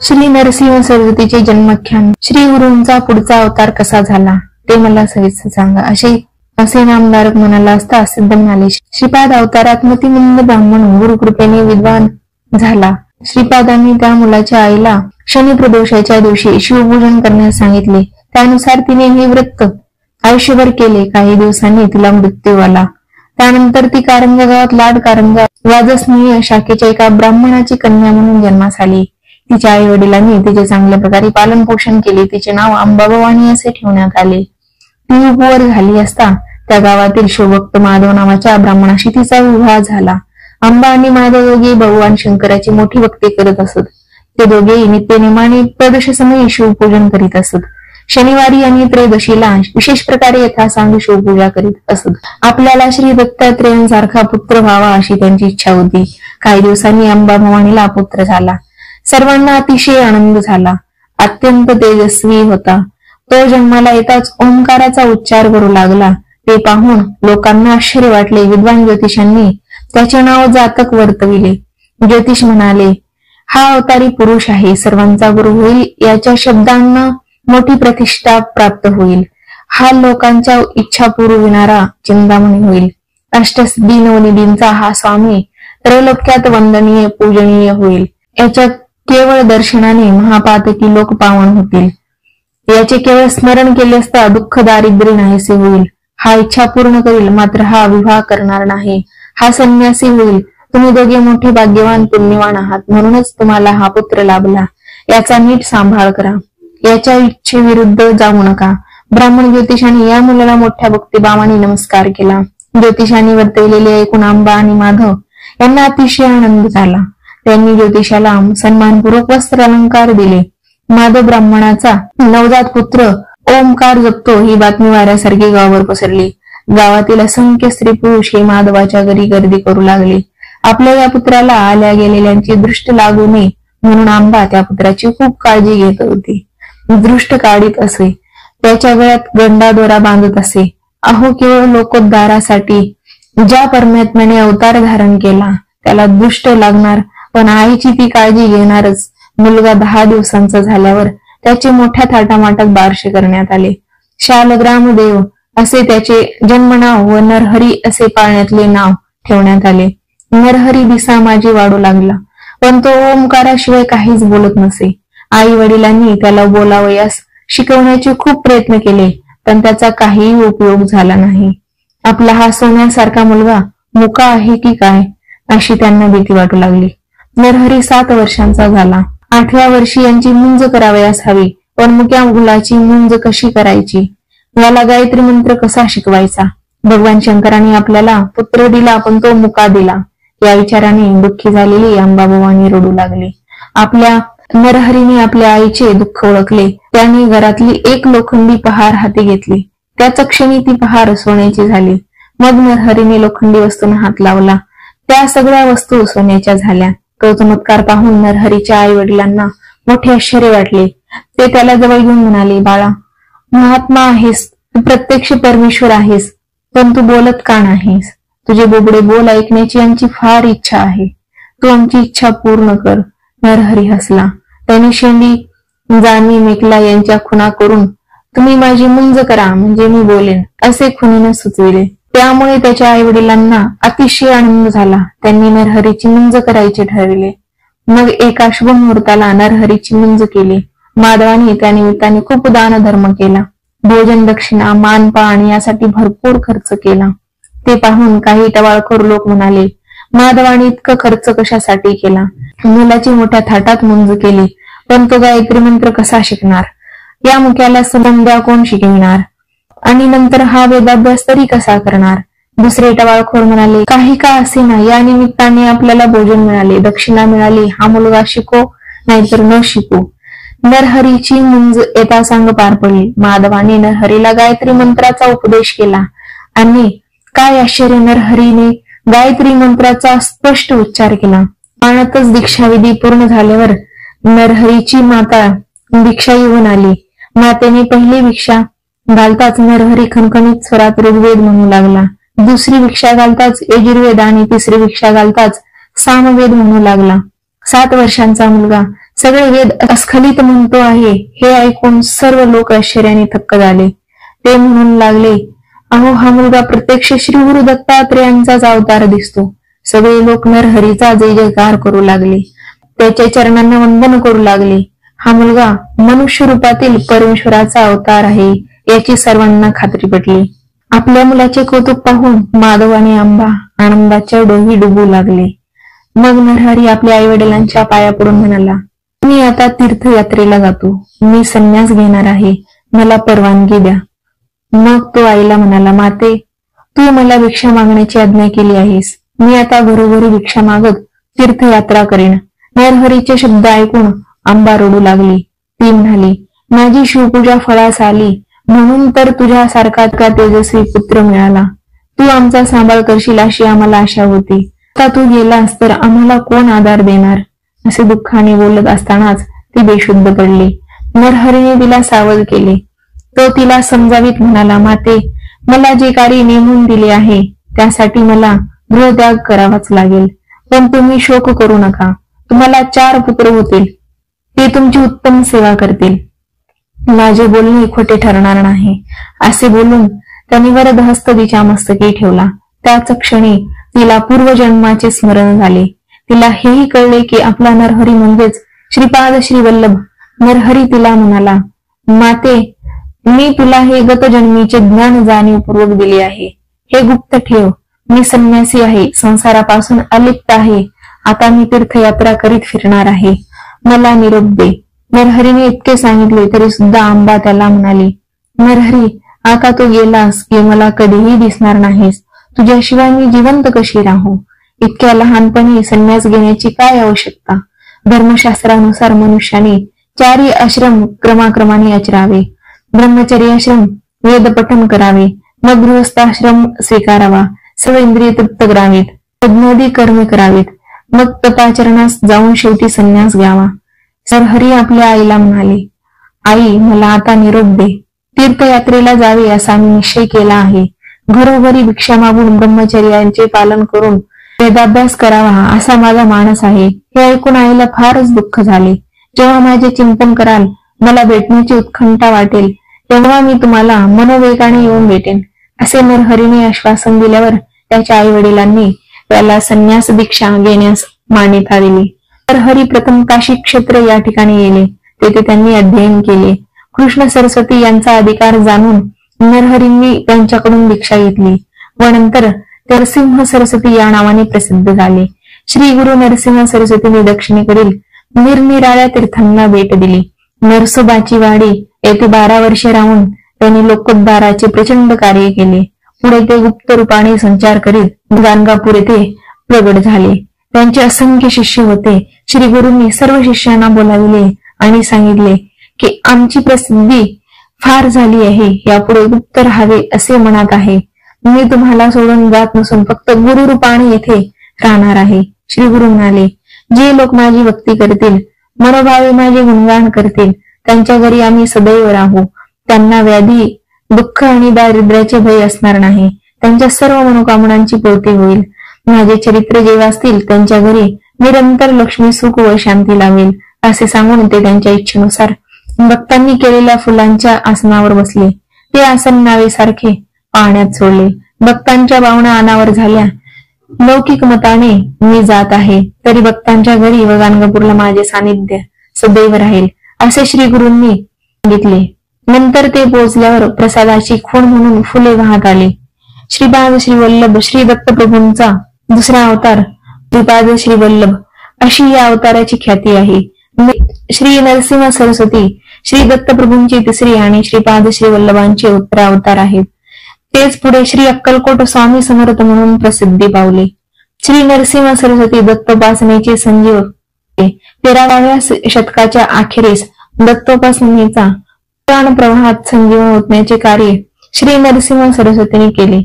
श्री नरसिंह सरस्वतीचे जन्माख्यान. श्री गुरूंचा पुढचा अवतार कसा झाला ते मला सविस्तर सांगा असे नामधारक म्हणाला असता सिद्ध म्हणाले. श्रीपाद अवतारात मतिमंद ब्राह्मण गुरुकृपेने विद्वान झाला. श्रीपादांनी त्या मुलाच्या आईला शनी प्रदोषाच्या दिवशी शिवपूजन करण्यास सांगितले. त्यानुसार तिने हे व्रत आयुष्यभर केले. काही दिवसांनी तिला मृत्यू आला. त्यानंतर ती कारंजा गावात लाड कारंजा वाजस्नेय शाखेच्या एका ब्राह्मणाची कन्या म्हणून जन्मास आली. तिच्या आई वडिलांनी तिचे चांगल्या प्रकारे पालन पोषण केले. तिचे नाव अंबाभवानी असे ठेवण्यात आले. ती उपवर झाली असता त्या गावातील शिवभक्त माधव नावाच्या ब्राह्मणाशी तिचा विवाह झाला. अंबा आणि माधव दोघे भगवान शंकराची मोठी भक्ती करत असत. ते दोघेही नित्यनेमाने प्रदोष समयी शिवपूजन करीत असत. शनिवारी आणि त्रयोदशीला विशेष प्रकारे यथासांग शिवपूजा करीत असत. आपल्याला श्री दत्तात्रेयांसारखा पुत्र व्हावा अशी त्यांची इच्छा होती. काही दिवसांनी अंबाभवानीला पुत्र झाला. सर्वांना अतिशय आनंद झाला. अत्यंत तेजस्वी होता. तो जन्माला येताच ओंकाराचा उच्चार करू लागला. ते पाहून लोकांना आश्चर्य वाटले. विद्वान ज्योतिषांनी त्याचे नाव जातक वर्तविले. ज्योतिष म्हणाले, हा अवतारी पुरुष आहे, सर्वांचा गुरु होईल, याच्या शब्दांना मोठी प्रतिष्ठा प्राप्त होईल. हा लोकांच्या इच्छा पुरविणारा चिंतामणी होईल. अष्टसिद्धी नवनिधींचा हा स्वामी त्रैलोक्यात वंदनीय पूजनीय होईल. याच्या केवळ दर्शनाने महापातकी लोक पावन होतील. याचे केवळ स्मरण केले असता दुःख दारिद्र्य नाहीसे होईल. हा इच्छा पूर्ण करील, मात्र हा विवाह करणार नाही. हा संन्यासी होईल. तुम्ही दोघे मोठे भाग्यवान पुण्यवान आहात, म्हणूनच तुम्हाला हा पुत्र लाभला. याचा नीट सांभाळ करा. याच्या इच्छेविरुद्ध जाऊ नका. ब्राह्मण ज्योतिषाने या मुलाला मोठ्या भक्तिभावाने नमस्कार केला. ज्योतिषाने वर्तवलेले ऐकून अंबा आणि माधव यांना अतिशय आनंद झाला. त्यांनी ज्योतिषाला सन्मानपूर्वक वस्त्र अलंकार दिले. माधव ब्राह्मणाचा नवजात पुत्र ओमकार जपतो ही बातमी वाऱ्यासारखी गावावर पसरली. गावातील असंख्य स्त्री पुरुष हे माधवाच्या घरी गर्दी करू लागले. आपल्या या पुत्राला आल्या गेलेल्यांची दृष्ट लागू नये म्हणून आंबा त्या पुत्राची खूप काळजी घेत होती. दृष्ट काढीत असे. त्याच्या गळ्यात गंडा दोरा बांधत असे. अहो, केवळ लोकोद्धारासाठी ज्या परमात्म्याने अवतार धारण केला त्याला दृष्ट लागणार, पण आईची ती काळजी घेणारच. मुलगा 10 दिवसांचा झाल्यावर त्याचे मोठ्या थाटामाटात बारसे करण्यात आले. शालग्रामदेव असे त्याचे जन्मनाव व नरहरी असे पाळण्यातले नाव ठेवण्यात आले. नरहरी दिसा माझी वाढू लागला, पण तो ओंकाराशिवाय काहीच बोलत नसे. आई वडिलांनी त्याला बोलावयास शिकवण्याचे खूप प्रयत्न केले, पण त्याचा काहीही उपयोग झाला नाही. आपला हा सोन्यासारखा मुलगा मुका आहे की काय अशी त्यांना भीती वाटू लागली. नरहरी 7 वर्षांचा झाला. 8व्या वर्षी यांची मुंज करावयास हवी, पण मुक्या मुलाची मुंज कशी करायची, याला गायत्री मंत्र कसा शिकवायचा. भगवान शंकराने आपल्याला पुत्र दिला, पण तो मुका दिला. या विचाराने दुःखी झालेली अंबाभवानी रडू लागली. आपल्या नरहरीने आपल्या आईचे दुःख ओळखले. त्याने घरातली एक लोखंडी पहार हाती घेतली. त्याच क्षणी ती पहार सोन्याची झाली. मग नरहरीने लोखंडी वस्तूंना हात लावला. त्या सगळ्या वस्तू सोन्याच्या झाल्या. तो चमत्कार पाहून नरहरीच्या आई वडिलांना मोठे आश्चर्य वाटले. ते त्याला जवळ घेऊन म्हणाले, बाळा, महात्मा आहेस, तू प्रत्यक्ष परमेश्वर आहेस, पण तू बोलत का नाहीस? तुझे बोबडे बोल ऐकण्याची आमची फार इच्छा आहे. तू आमची इच्छा पूर्ण कर. नरहरी हसला. त्याने शेंडी जानी मेकला यांच्या खुणा करून तुम्ही माझी मुंज करा म्हणजे मी बोलेन असे खुणीने सुचविले. त्यामुळे त्याच्या आई वडिलांना अतिशय आनंद झाला. त्यांनी नरहरीची मुंज करायचे ठरविले. मग एका शुभ मुहूर्ताला नरहरीची मुंज केली. माधवाने त्या निमित्ताने खूप दान धर्म केला. भोजन दक्षिणा मानपान यासाठी भरपूर खर्च केला. ते पाहून काही टवाळखोर लोक म्हणाले, माधवाने इतका खर्च कशासाठी केला? मुलाची मोठ्या थाटात मुंज केली, पण तो गायत्री मंत्र कसा शिकणार? या मुक्याला संध्या कोण शिकविणार? आणि नंतर हा वेदाभ्यास तरी कसा करणार? दुसरे टवाळखोर म्हणाले, काही का असेना, या निमित्ताने आपल्याला भोजन मिळाले, दक्षिणा मिळाली, हा मुलगा शिको नाहीतर न शिको. नरहरीची मुंज यथासांग पार पडली. माधवाने नरहरीला गायत्री मंत्राचा उपदेश केला आणि काय आश्चर्य, नरहरीने गायत्री मंत्राचा स्पष्ट उच्चार केला. पाण्यातच दीक्षाविधी पूर्ण झाल्यावर नरहरीची माता दीक्षा येऊन आली. मातेने पहिली भिक्षा घालताच नरहरी खणखणीत स्वरात ऋग्वेद म्हणू लागला. दुसरी भिक्षा घालताच यजुर्वेद आणि तिसरी भिक्षा घालताच सामवेद म्हणू लागला. 7 वर्षांचा मुलगा सगळे वेद अस्खलित म्हणतो आहे. हे ऐकून सर्व लोक आश्चर्याने थक्क झाले. ते म्हणून लागले, अहो, हा मुलगा प्रत्यक्ष श्री गुरु दत्तात्रेयांचाच अवतार दिसतो. सगळे लोक नरहरीचा जय जयकार करू लागले. त्याच्या चरणांना वंदन करू लागले. हा मुलगा मनुष्य रूपातील परमेश्वराचा अवतार आहे याची सर्वांना खात्री पटली. आपल्या मुलाचे कौतुक पाहून माधव आणि आंबा आनंदाच्या डोही डुबू लागले. मग नरहरी आपल्या आई वडिलांच्या पाया पडून म्हणाला, मी आता तीर्थयात्रेला जातो. मी संन्यास घेणार आहे. मला परवानगी द्या. मग तो आईला म्हणाला, माते, तू मला भिक्षा मागण्याची आज्ञा केली आहेस. मी आता घरोघरी भिक्षा मागत तीर्थयात्रा करेन. नरहरीचे शब्द ऐकून आंबा रडू लागली. ती म्हणाली, माझी शिवपूजा फळास आली म्हणून तर तुझ्यासारखा तेजस्वी पुत्र मिळाला. तू आमचा सांभाळ करशील अशी आम्हाला आशा होती. आता तू गेलास तर आम्हाला कोण आधार देणार? असे दुःखाने बोलत असतानाच ती बेशुद्ध पडली. नरहरीने तिला सावध केले. तो तिला समजावीत म्हणाला, माते, मला जे कार्य नेमून दिले आहे त्यासाठी मला गृहत्याग करावाच लागेल. पण तुम्ही शोक करू नका. तुम्हाला 4 पुत्र होतील. ते तुमची उत्तम सेवा करतील. माझे बोलणे खोटे ठरणार नाही. असे बोलून त्यांनी वरद हस्त तिच्या मस्तकी ठेवला. त्याच क्षणी तिला पूर्वजन्माचे स्मरण झाले. तिला हेही कळले की आपला नरहरी म्हणजेच श्रीपाद श्रीवल्लभ. नरहरी तिला म्हणाला, माते, मी तुला हे गतजन्मीचे ज्ञान जाणीवपूर्वक दिले आहे. हे गुप्त ठेव. मी संन्यासी आहे. संसारापासून अलिप्त आहे. आता मी तीर्थयात्रा करीत फिरणार आहे. मला निरोप दे. नरहरीने इतके सांगितले तरी सुद्धा आंबा त्याला म्हणाली, नरहरी, आता तू गेलास की मला कधीही दिसणार नाहीस. तुझ्याशिवाय मी जिवंत कशी राहू? इतक्या लहानपणी संन्यास घेण्याची काय आवश्यकता? धर्मशास्त्रानुसार मनुष्याने 4 आश्रम क्रमाक्रमाने आचरावे. ब्रह्मचर्याश्रम वेद पठन करावे. मग गृहस्थाश्रम स्वीकारावा. सर्व इंद्रिय तृप्त करावीत. यज्ञादी कर्मे करावीत. मग तपाचरणास जाऊन शेवटी संन्यास घ्यावा. नरहरी आपल्या आईला म्हणाले, आई, मला आता निरोप दे. तीर्थयात्रेला जावे असा मी निश्चय केला आहे. घरोघरी भिक्षा मागून ब्रह्मचर्याचे पालन करून वेदाभ्यास करावा असा माझा मानस आहे. हे ऐकून आईला फारच दुःख झाले. जेव्हा माझे चिंतन कराल, मला भेटण्याची उत्कंठा वाटेल, तेव्हा मी तुम्हाला मनोवेगाने येऊन भेटेन. असे नरहरीने आश्वासन दिल्यावर त्याच्या आई वडिलांनी त्याला संन्यास दीक्षा घेण्यास मान्यता दिली. नरहरी प्रथम काशी क्षेत्र या ठिकाणी गेले. तेथे त्यांनी अध्ययन केले. कृष्ण सरस्वती यांचा अधिकार जाणून नरहरींनी त्यांच्याकडून दीक्षा घेतली व नंतर नरसिंह सरस्वती या नावाने प्रसिद्ध झाले. श्री गुरु नरसिंह सरस्वतीने दक्षिणेकडील निरनिराळ्या तीर्थांना भेट दिली. नरसोबाची वाडी येथे 12 वर्षे राहून त्यांनी लोकोद्धाराचे प्रचंड कार्य केले. पुढे ते गुप्त रूपाने संचार करीत गाणगापूर येथे प्रगट झाले. त्यांचे असंख्य शिष्य होते. श्री गुरूंनी सर्व शिष्यांना बोलाविले आणि सांगितले की आमची प्रसिद्धी फार झाली आहे. यापुढे गुप्त राहावे असे मनात आहे. मी तुम्हाला सोडून जात नसून फक्त गुरु रूपाने येथे राहणार आहे. श्री गुरु म्हणाले, जे लोक माझी भक्ती करतील, मनोभावे माझे गुणगान करतील, त्यांच्या घरी आम्ही सदैव राहू. त्यांना व्याधी, दुःख आणि दारिद्र्याचे भय असणार नाही. त्यांच्या सर्व मनोकामनांची पूर्ती होईल. माझे चरित्र जे वाचतील त्यांच्या घरी निरंतर लक्ष्मी सुख व शांती लावेल. असे सांगून ते त्यांच्या इच्छेनुसार भक्तांनी केलेल्या फुलांच्या आसनावर बसले. ते आसन नावेसारखे पाण्यात सोडले. भक्तांच्या भावना अनावर झाल्या. लौकिक मताने मी जात आहे, तरी भक्तांच्या घरी व गाणगापूरला माझे सानिध्य सदैव राहील असे श्री गुरूंनी सांगितले. नंतर ते पोहोचल्यावर प्रसादाची खूण म्हणून फुले वाहत आले. श्रीपाद श्रीवल्लभ श्री दत्तप्रभूंचा दुसरा अवतार श्रीपाद श्रीवल्लभ अशी या अवताराची ख्याती आहे. श्री नरसिंह सरस्वती श्री दत्तप्रभूंची तिसरी आणि श्रीपाद श्रीवल्लभांचे उत्तर अवतार आहेत. तेच पुढे श्री अक्कलकोट स्वामी समर्थ म्हणून प्रसिद्धी पावले. श्री नरसिंह सरस्वती दत्तोपासनेचे संजीव 13व्या शतकाच्या अखेरीस दत्तोपासनेचा प्राण प्रवाहात संजीवन होण्याचे कार्य श्री नरसिंह सरस्वतींनी केले.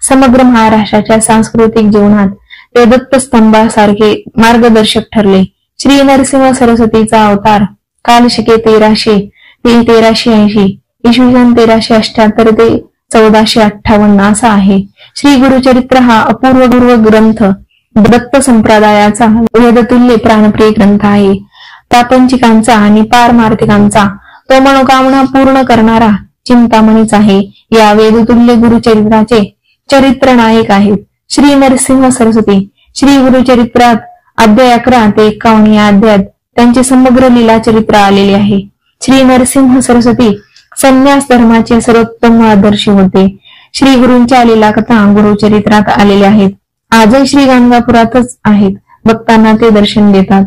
समग्र महाराष्ट्राच्या सांस्कृतिक जीवनात ते दत्तस्तंभासारखे मार्गदर्शक ठरले. श्री नरसिंह सरस्वतीचा अवतार काल शके 1300 ते 1380, इसवी सन 1378 ते 1458 असा आहे. श्री गुरुचरित्र हा अपूर्व ग्रंथ दत्त संप्रदायाचा वेदतुल्य प्राणप्रिय ग्रंथ आहे. प्रापंचिकांचा आणि पारमार्थिकांचा तो मनोकामना पूर्ण करणारा चिंतामणीच आहे. या वेदतुल्य गुरुचरित्राचे चरित्र नायक आहेत श्री नरसिंह सरस्वती. श्री गुरुचरित्रात अध्याय 11 ते 51 या अध्यायात त्यांचे समग्र लीला चरित्र आलेले आहे. श्री नरसिंह सरस्वती संन्यास धर्माचे सर्वोत्तम आदर्श होते. श्री गुरूंच्या लीला कथा गुरुचरित्रात आलेल्या आहेत. आजही श्री गाणगापुरातच आहेत. भक्तांना ते दर्शन देतात.